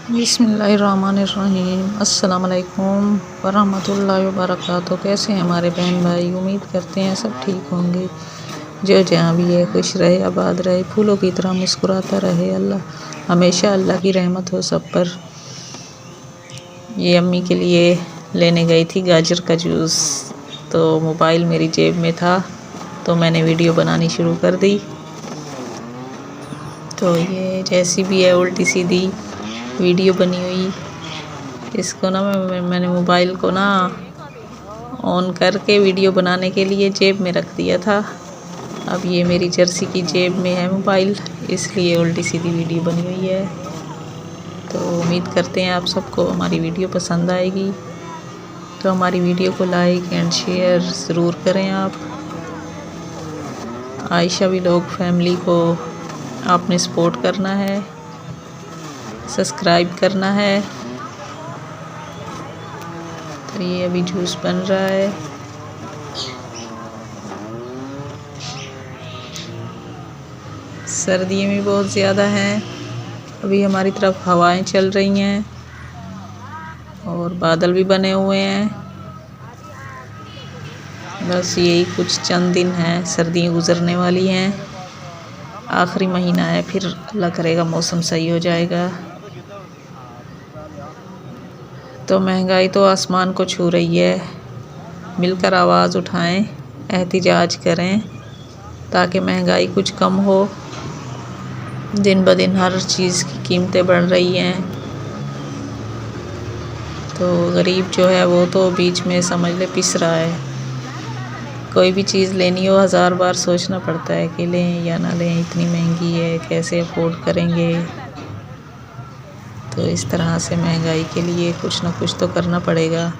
बिस्मिल्लाहिर्रहमानिर्रहीम। अस्सलाम वालेकुम वरहमतुल्लाहि वबरकातुहू। कैसे हैं हमारे बहन भाई? उम्मीद करते हैं सब ठीक होंगे। जो जहाँ भी है खुश रहे, आबाद रहे, फूलों की तरह मुस्कुराता रहे। अल्लाह हमेशा अल्लाह की रहमत हो सब पर। ये अम्मी के लिए लेने गई थी गाजर का जूस, तो मोबाइल मेरी जेब में था तो मैंने वीडियो बनानी शुरू कर दी। तो ये जैसी भी है उल्टी सीधी वीडियो बनी हुई। इसको ना मैंने मोबाइल को ना ऑन करके वीडियो बनाने के लिए जेब में रख दिया था। अब ये मेरी जर्सी की जेब में है मोबाइल, इसलिए उल्टी सीधी वीडियो बनी हुई है। तो उम्मीद करते हैं आप सबको हमारी वीडियो पसंद आएगी। तो हमारी वीडियो को लाइक एंड शेयर ज़रूर करें आप। आयशा व्लॉग फैमिली को आपने सपोर्ट करना है, सब्सक्राइब करना है। तो ये अभी जूस बन रहा है। सर्दियाँ भी बहुत ज़्यादा हैं। अभी हमारी तरफ हवाएं चल रही हैं और बादल भी बने हुए हैं। बस यही कुछ चंद दिन हैं, सर्दियाँ गुजरने वाली हैं। आखिरी महीना है, फिर अल्लाह करेगा मौसम सही हो जाएगा। तो महंगाई तो आसमान को छू रही है। मिलकर आवाज़ उठाएं, एहतिजाज करें ताकि महंगाई कुछ कम हो। दिन ब दिन हर चीज़ की कीमतें बढ़ रही हैं। तो गरीब जो है वो तो बीच में समझ ले पिस रहा है। कोई भी चीज़ लेनी हो 1000 बार सोचना पड़ता है कि लें या ना लें, इतनी महंगी है, कैसे अफोर्ड करेंगे। तो इस तरह से महंगाई के लिए कुछ ना कुछ तो करना पड़ेगा।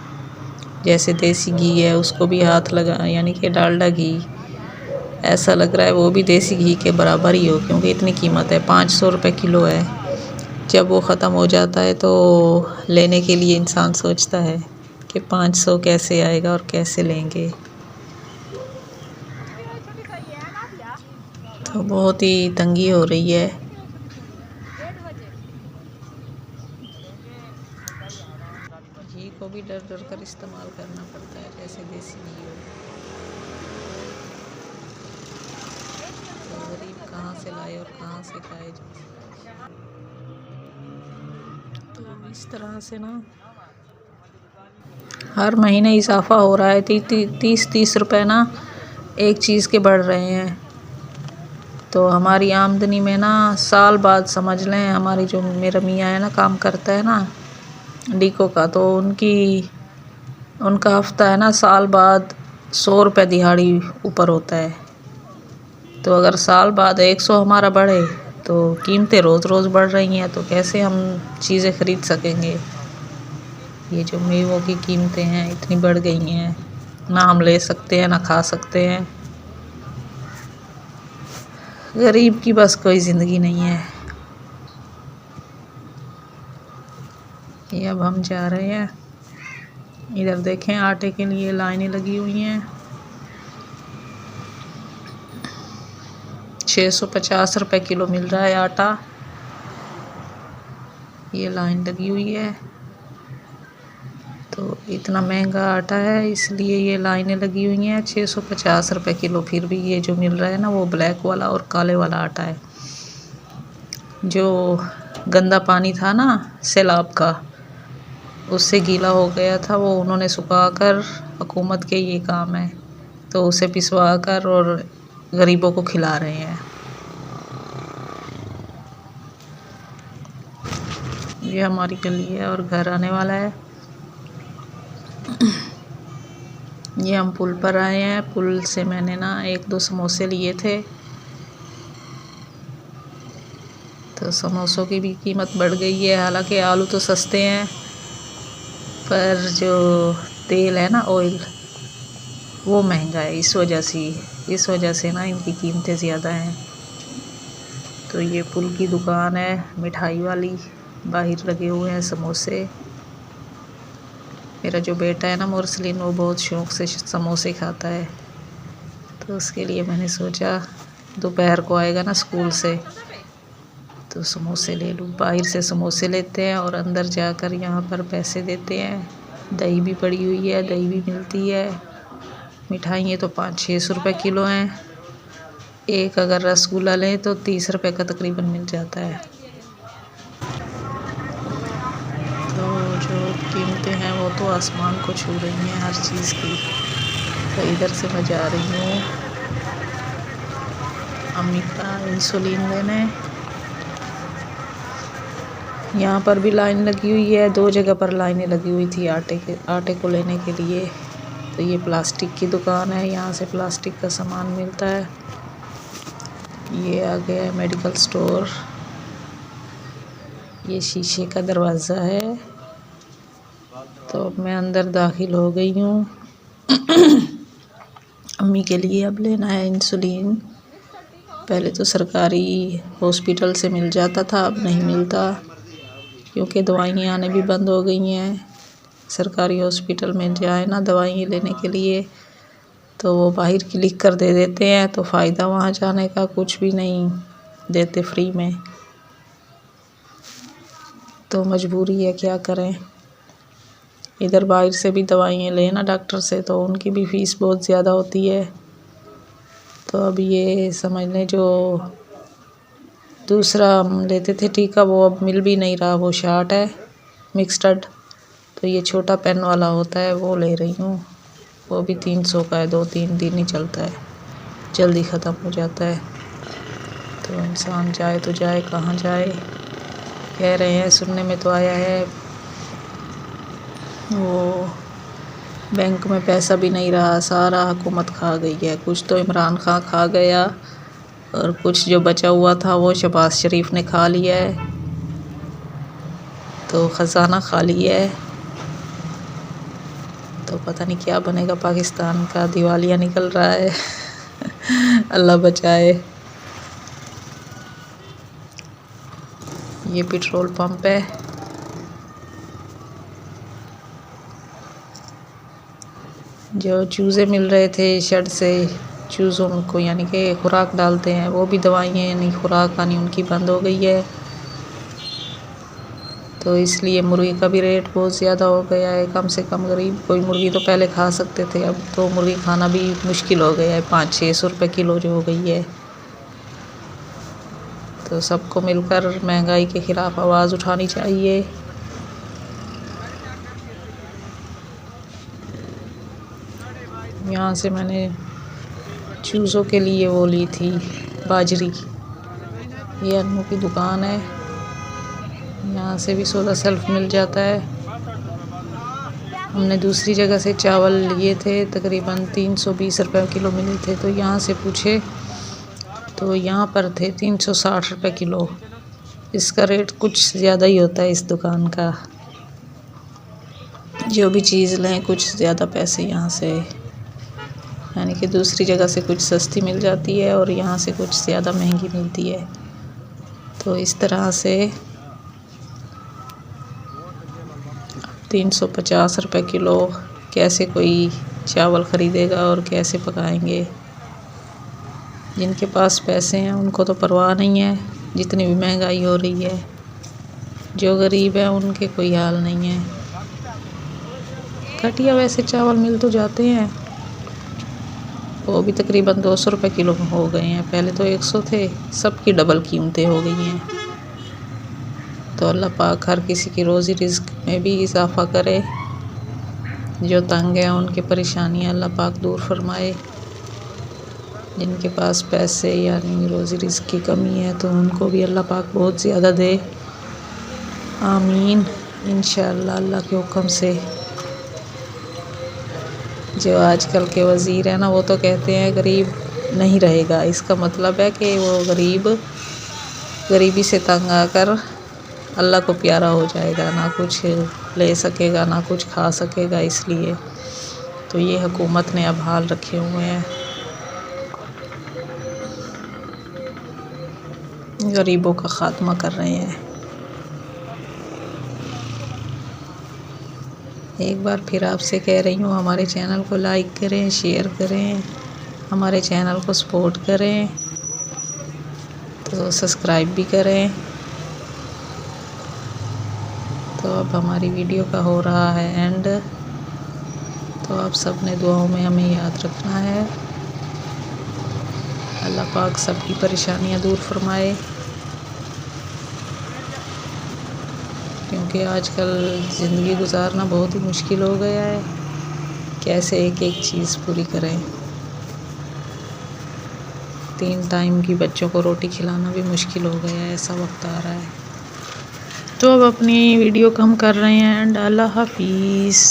जैसे देसी घी है उसको भी हाथ लगा, यानी कि डालडा घी, ऐसा लग रहा है वो भी देसी घी के बराबर ही हो, क्योंकि इतनी कीमत है, 500 रुपये किलो है। जब वो ख़त्म हो जाता है तो लेने के लिए इंसान सोचता है कि 500 कैसे आएगा और कैसे लेंगे। तो बहुत ही तंगी हो रही है। घी को भी डर डर कर इस्तेमाल करना पड़ता है, जैसे देसी घी हो। तो गरीब कहाँ से लाए और कहाँ से खाए। तो इस तरह से ना हर महीने इजाफा हो रहा है। 30 रुपए ना एक चीज़ के बढ़ रहे हैं। तो हमारी आमदनी में ना साल बाद समझ लें, हमारी जो मेरा मियाँ है ना, काम करता है ना डीको का, तो उनका हफ्ता है ना, साल बाद 100 रुपये दिहाड़ी ऊपर होता है। तो अगर साल बाद 100 हमारा बढ़े तो कीमतें रोज़ रोज़ बढ़ रही हैं, तो कैसे हम चीज़ें ख़रीद सकेंगे। ये जो मेवों की कीमतें हैं इतनी बढ़ गई हैं, ना हम ले सकते हैं ना खा सकते हैं। गरीब की बस कोई ज़िंदगी नहीं है। ये अब हम जा रहे हैं। इधर देखें, आटे के लिए लाइनें लगी हुई हैं। 650 रुपये किलो मिल रहा है आटा। ये लाइन लगी हुई है। तो इतना महंगा आटा है, इसलिए ये लाइनें लगी हुई हैं। 650 रुपये किलो। फिर भी ये जो मिल रहा है ना वो ब्लैक वाला और काले वाला आटा है। जो गंदा पानी था ना सैलाब का, उससे गीला हो गया था, वो उन्होंने सुखाकर, हुकूमत के ये काम है, तो उसे पिसवा कर और गरीबों को खिला रहे हैं। ये हमारी गली है और घर आने वाला है। ये हम पुल पर आए हैं। पुल से मैंने ना 1-2 समोसे लिए थे। तो समोसों की भी कीमत बढ़ गई है। हालांकि आलू तो सस्ते हैं, पर जो तेल है ना, ऑयल, वो महंगा है। इस वजह से ना इनकी कीमतें ज़्यादा हैं। तो ये पुल की दुकान है मिठाई वाली, बाहर लगे हुए हैं समोसे। मेरा जो बेटा है ना मुरसलीन, वो बहुत शौक़ से समोसे खाता है। तो उसके लिए मैंने सोचा दोपहर को आएगा ना स्कूल से, तो समोसे ले लूँ। बाहर से समोसे लेते हैं और अंदर जाकर यहाँ पर पैसे देते हैं। दही भी पड़ी हुई है, दही भी मिलती है। मिठाइयाँ तो 500-600 रुपये किलो हैं। एक अगर रसगुल्ला लें तो 30 रुपये का तकरीबन मिल जाता है। तो जो कीमतें हैं वो तो आसमान को छू रही हैं हर चीज़ की। तो इधर से मैं जा रही हूँ अम्मी का इंसुलिन लेने। यहाँ पर भी लाइन लगी हुई है, 2 जगह पर लाइनें लगी हुई थी आटे को लेने के लिए। तो ये प्लास्टिक की दुकान है, यहाँ से प्लास्टिक का सामान मिलता है। ये आ गया है मेडिकल स्टोर। ये शीशे का दरवाज़ा है। तो अब मैं अंदर दाखिल हो गई हूँ। अम्मी के लिए अब लेना है इंसुलिन। पहले तो सरकारी हॉस्पिटल से मिल जाता था, अब नहीं मिलता क्योंकि दवाइयाँ आने भी बंद हो गई हैं। सरकारी हॉस्पिटल में जाए ना दवाइयाँ लेने के लिए तो वो बाहर की लिख कर दे देते हैं, तो फ़ायदा वहाँ जाने का कुछ भी नहीं देते फ्री में। तो मजबूरी है, क्या करें। इधर बाहर से भी दवाइयाँ लें ना डॉक्टर से तो उनकी भी फ़ीस बहुत ज़्यादा होती है। तो अब ये समझ लें जो दूसरा हम लेते थे टीका वो अब मिल भी नहीं रहा। वो शार्ट है मिक्सड, तो ये छोटा पेन वाला होता है वो ले रही हूँ। वो भी 300 का है, 2-3 दिन ही चलता है, जल्दी ख़त्म हो जाता है। तो इंसान जाए तो जाए कहाँ जाए। कह रहे हैं, सुनने में तो आया है वो बैंक में पैसा भी नहीं रहा, सारा हुकूमत खा गई है। कुछ तो इमरान खान खा गया और कुछ जो बचा हुआ था वो शहबाज शरीफ ने खा लिया है। तो ख़जाना खाली है। तो पता नहीं क्या बनेगा पाकिस्तान का, दिवालिया निकल रहा है। अल्लाह बचाए। ये पेट्रोल पंप है। जो चूज़े मिल रहे थे शेड से, चूज़ों को यानी कि खुराक डालते हैं, वो भी दवाइयाँ यानी खुराक आनी उनकी बंद हो गई है। तो इसलिए मुर्गी का भी रेट बहुत ज़्यादा हो गया है। कम से कम गरीब कोई मुर्गी तो पहले खा सकते थे, अब तो मुर्गी खाना भी मुश्किल हो गया है। 500-600 रुपये किलो जो हो गई है। तो सबको मिलकर महंगाई के ख़िलाफ़ आवाज़ उठानी चाहिए। यहाँ से मैंने चूज़ों के लिए वो ली थी बाजरी। ये अन्नू की दुकान है, यहाँ से भी सौदा सेल्फ मिल जाता है। हमने दूसरी जगह से चावल लिए थे, तकरीबन 320 रुपये किलो मिले थे। तो यहाँ से पूछे तो यहाँ पर थे 360 रुपये किलो। इसका रेट कुछ ज़्यादा ही होता है इस दुकान का। जो भी चीज़ लें कुछ ज़्यादा पैसे यहाँ से, यानी कि दूसरी जगह से कुछ सस्ती मिल जाती है और यहाँ से कुछ ज़्यादा महंगी मिलती है। तो इस तरह से 350 रुपये किलो कैसे कोई चावल ख़रीदेगा और कैसे पकाएंगे। जिनके पास पैसे हैं उनको तो परवाह नहीं है, जितनी भी महंगाई हो रही है। जो गरीब है उनके कोई हाल नहीं है। घटिया वैसे चावल मिल तो जाते हैं, वो भी तकरीबन 200 रुपये किलो हो गए हैं। पहले तो 100 थे, सबकी डबल कीमतें हो गई हैं। तो अल्लाह पाक हर किसी की रोज़ी रिज़्क में भी इजाफ़ा करे। जो तंग हैं उनकी परेशानियाँ अल्लाह पाक दूर फरमाए। जिनके पास पैसे यानी रोज़ी रिज़्क की कमी है तो उनको भी अल्लाह पाक बहुत ज़्यादा दे, आमीन इंशाअल्लाह अल्लाह के हुक्म से। जो आजकल के वज़ीर हैं ना वो तो कहते हैं गरीब नहीं रहेगा। इसका मतलब है कि वो गरीबी से तंग आकर अल्लाह को प्यारा हो जाएगा, ना कुछ ले सकेगा ना कुछ खा सकेगा। इसलिए तो ये हुकूमत ने अब हाल रखे हुए हैं, गरीबों का ख़ात्मा कर रहे हैं। एक बार फिर आपसे कह रही हूँ हमारे चैनल को लाइक करें, शेयर करें, हमारे चैनल को सपोर्ट करें, तो सब्सक्राइब भी करें। तो अब हमारी वीडियो का हो रहा है एंड। तो आप सब ने दुआओं में हमें याद रखना है। अल्लाह पाक सबकी परेशानियां दूर फरमाए, क्योंकि आजकल ज़िंदगी गुजारना बहुत ही मुश्किल हो गया है। कैसे एक एक चीज़ पूरी करें। 3 टाइम की बच्चों को रोटी खिलाना भी मुश्किल हो गया है, ऐसा वक्त आ रहा है। तो अब अपनी वीडियो कम कर रहे हैं एंड अल्लाह हाफिज़।